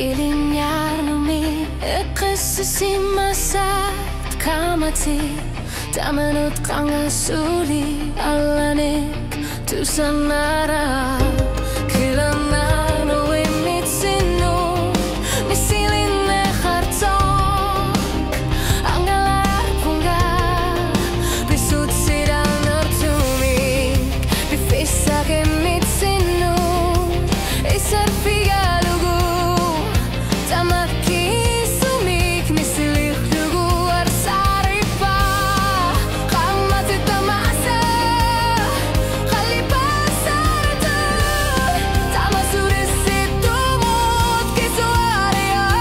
Ilinjarnumi Ekrissimassa kamati Tamanut kangasuli Alanik tusanara Kilanano imitsinu Misilin nechartok Angalar punga Bisut sidal nortumik Bifisak imitsinu Isar figalugu Tamaki sumik Misilih lugu arsaripa Kamati tamasa Khalipa saratu Tamasuris itumut Kisuariar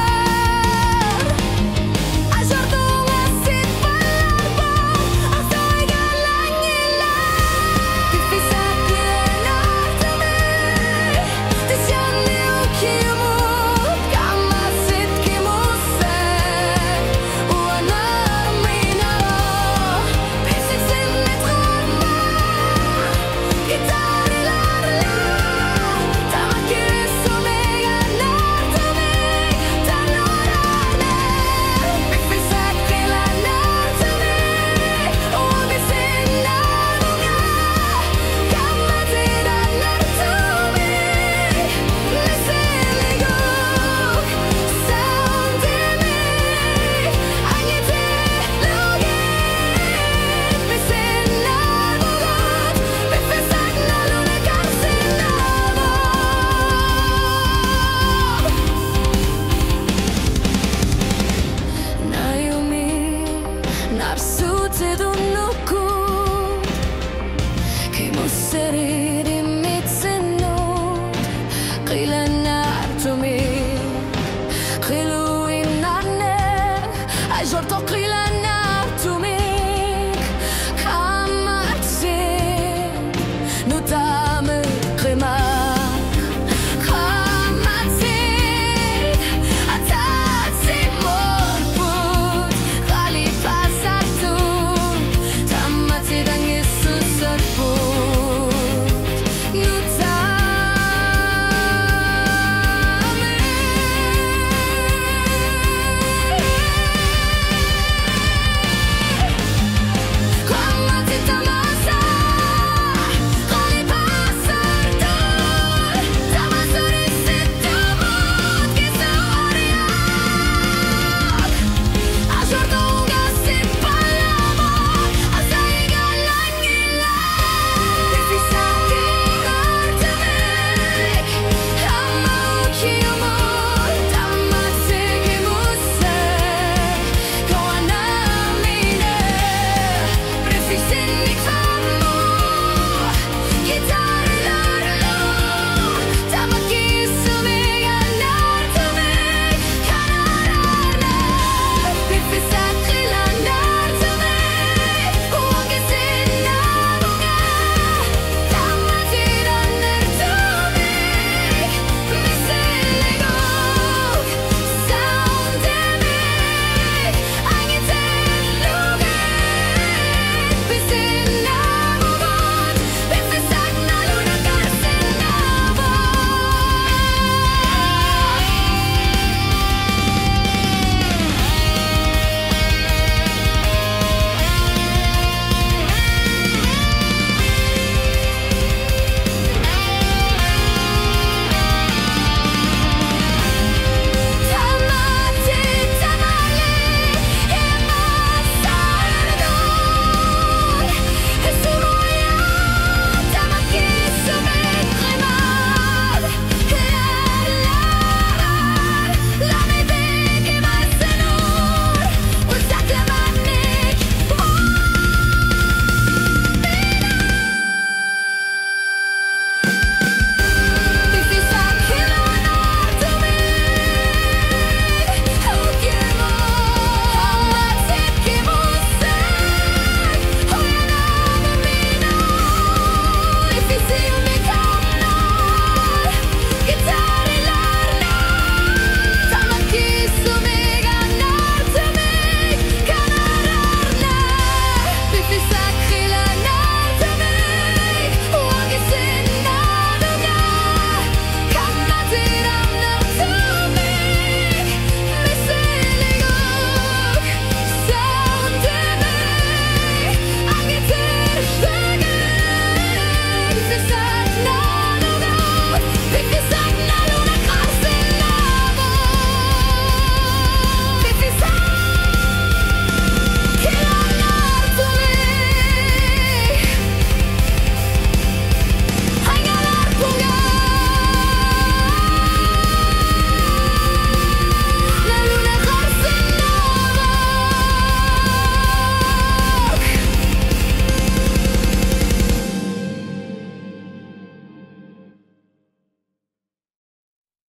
Ajartu ngasit palarbo Asoy galangila Bifisak kilenartumi Tisyani ukimut Kamasit kimusen Uanar minaro Bisik sinnetrama Gitari larla Tamakiri sumega nartumi Tanorane Bifisak kilenartumi Ubisin namunga Kamati danartumi Nisiligu Soundimi Angiti lugit Bisin namugot Bifisak naluna karsinamo Naomi Narsute dunuku Kimuseriri mitsenut Qilana